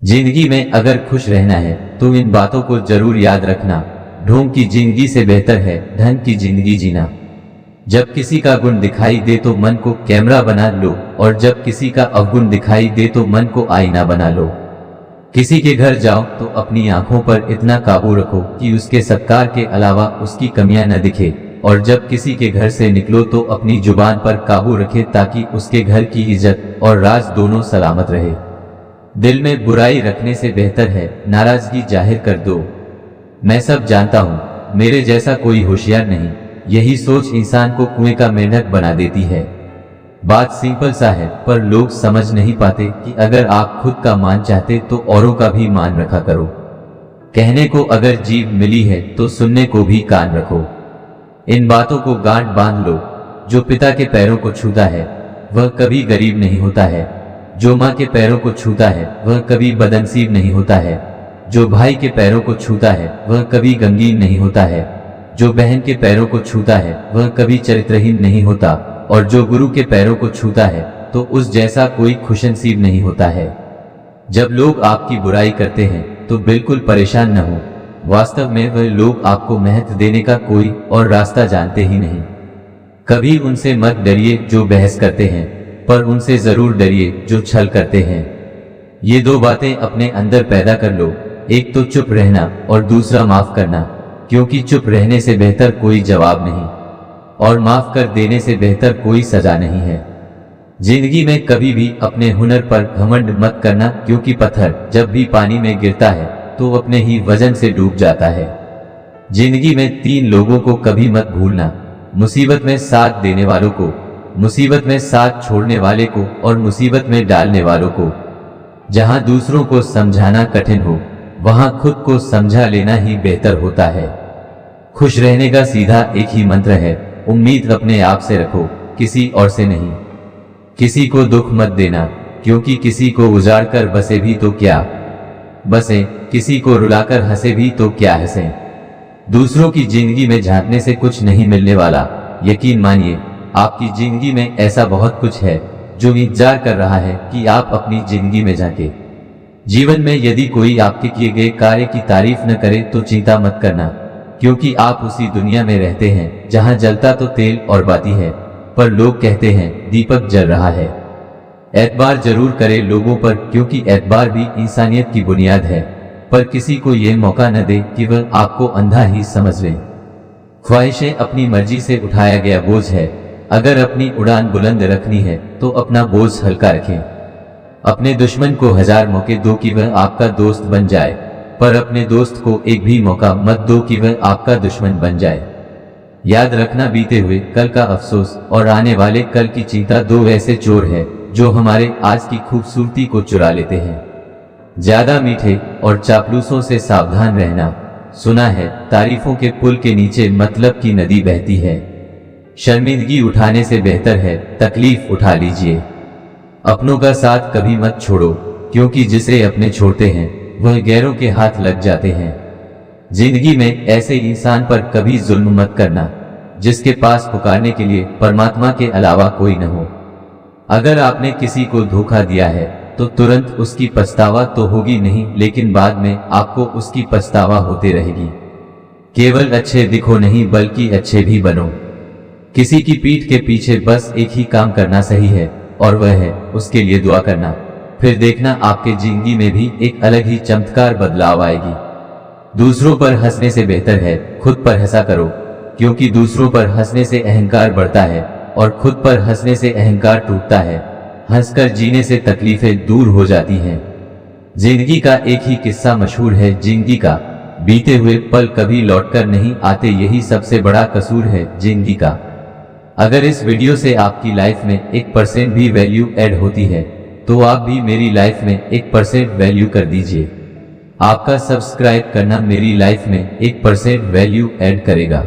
जिंदगी में अगर खुश रहना है तो इन बातों को जरूर याद रखना। ढोंग की जिंदगी से बेहतर है ढंग की जिंदगी जीना। जब किसी का गुण दिखाई दे तो मन को कैमरा बना लो, और जब किसी का अवगुण दिखाई दे तो मन को आईना बना लो। किसी के घर जाओ तो अपनी आंखों पर इतना काबू रखो कि उसके सत्कार के अलावा उसकी कमियां न दिखे, और जब किसी के घर से निकलो तो अपनी जुबान पर काबू रखे ताकि उसके घर की इज्जत और राज दोनों सलामत रहे। दिल में बुराई रखने से बेहतर है नाराजगी जाहिर कर दो। मैं सब जानता हूँ, मेरे जैसा कोई होशियार नहीं, यही सोच इंसान को कुएं का मेंढक बना देती है। बात सिंपल सा है पर लोग समझ नहीं पाते कि अगर आप खुद का मान चाहते तो औरों का भी मान रखा करो। कहने को अगर जीभ मिली है तो सुनने को भी कान रखो। इन बातों को गांठ बांध लो। जो पिता के पैरों को छूता है वह कभी गरीब नहीं होता है। जो माँ के पैरों को छूता है वह कभी बदनसीब नहीं होता है। जो भाई के पैरों को छूता है वह कभी गमगीन नहीं होता है। जो बहन के पैरों को छूता है वह कभी चरित्रहीन नहीं होता, और जो गुरु के पैरों को छूता है तो उस जैसा कोई खुशनसीब नहीं होता है। जब लोग आपकी बुराई करते हैं तो बिल्कुल परेशान न हो। वास्तव में वह लोग आपको महत्व देने का कोई और रास्ता जानते ही नहीं। कभी उनसे मत डरिए जो बहस करते हैं, पर उनसे जरूर डरिए जो छल करते हैं। ये दो बातें अपने अंदर पैदा कर लो, एक तो चुप रहना और दूसरा माफ करना, क्योंकि चुप रहने से बेहतर कोई जवाब नहीं, और माफ कर देने से बेहतर कोई सजा नहीं है। जिंदगी में कभी भी अपने हुनर पर घमंड मत करना, क्योंकि पत्थर जब भी पानी में गिरता है तो अपने ही वजन से डूब जाता है। जिंदगी में 3 लोगों को कभी मत भूलना, मुसीबत में साथ देने वालों को, मुसीबत में साथ छोड़ने वाले को, और मुसीबत में डालने वालों को। जहां दूसरों को समझाना कठिन हो वहां खुद को समझा लेना ही बेहतर होता है। खुश रहने का सीधा एक ही मंत्र है, उम्मीद अपने आप से रखो, किसी और से नहीं। किसी को दुख मत देना, क्योंकि किसी को उजाड़ कर बसे भी तो क्या बसे, किसी को रुलाकर हंसे भी तो क्या हंसे। दूसरों की जिंदगी में झांकने से कुछ नहीं मिलने वाला। यकीन मानिए, आपकी जिंदगी में ऐसा बहुत कुछ है जो इंतजार कर रहा है कि आप अपनी जिंदगी में झांके। जीवन में यदि कोई आपके किए गए कार्य की तारीफ न करे तो चिंता मत करना, क्योंकि आप उसी दुनिया में रहते हैं जहां जलता तो तेल और बाती है, पर लोग कहते हैं दीपक जल रहा है। एतबार जरूर करे लोगों पर, क्योंकि एतबार भी इंसानियत की बुनियाद है, पर किसी को यह मौका न दे कि वह आपको अंधा ही समझ ले। ख्वाहिशें अपनी मर्जी से उठाया गया बोझ है। अगर अपनी उड़ान बुलंद रखनी है तो अपना बोझ हल्का रखें। अपने दुश्मन को 1000 मौके दो कि वह आपका दोस्त बन जाए, पर अपने दोस्त को एक भी मौका मत दो कि वह आपका दुश्मन बन जाए। याद रखना, बीते हुए कल का अफसोस और आने वाले कल की चिंता 2 ऐसे चोर है जो हमारे आज की खूबसूरती को चुरा लेते हैं। ज्यादा मीठे और चापलूसों से सावधान रहना। सुना है तारीफों के पुल के नीचे मतलब की नदी बहती है। शर्मिंदगी उठाने से बेहतर है तकलीफ उठा लीजिए। अपनों का साथ कभी मत छोड़ो, क्योंकि जिसे अपने छोड़ते हैं वह गैरों के हाथ लग जाते हैं। जिंदगी में ऐसे इंसान पर कभी जुल्म मत करना जिसके पास पुकारने के लिए परमात्मा के अलावा कोई न हो। अगर आपने किसी को धोखा दिया है तो तुरंत उसकी पछतावा तो होगी नहीं, लेकिन बाद में आपको उसकी पछतावा होते रहेगी। केवल अच्छे दिखो नहीं बल्कि अच्छे भी बनो। किसी की पीठ के पीछे बस एक ही काम करना सही है, और वह है उसके लिए दुआ करना। फिर देखना आपके जिंदगी में भी एक अलग ही चमत्कार बदलाव आएगी। दूसरों पर हंसने से बेहतर है खुद पर हंसा करो, क्योंकि दूसरों पर हंसने से अहंकार बढ़ता है और खुद पर हंसने से अहंकार टूटता है। हंसकर जीने से तकलीफें दूर हो जाती हैं। जिंदगी का एक ही किस्सा मशहूर है, जिंदगी का बीते हुए पल कभी लौटकर नहीं आते, यही सबसे बड़ा कसूर है जिंदगी का। अगर इस वीडियो से आपकी लाइफ में 1% भी वैल्यू ऐड होती है तो आप भी मेरी लाइफ में 1% वैल्यू कर दीजिए। आपका सब्सक्राइब करना मेरी लाइफ में 1% वैल्यू ऐड करेगा।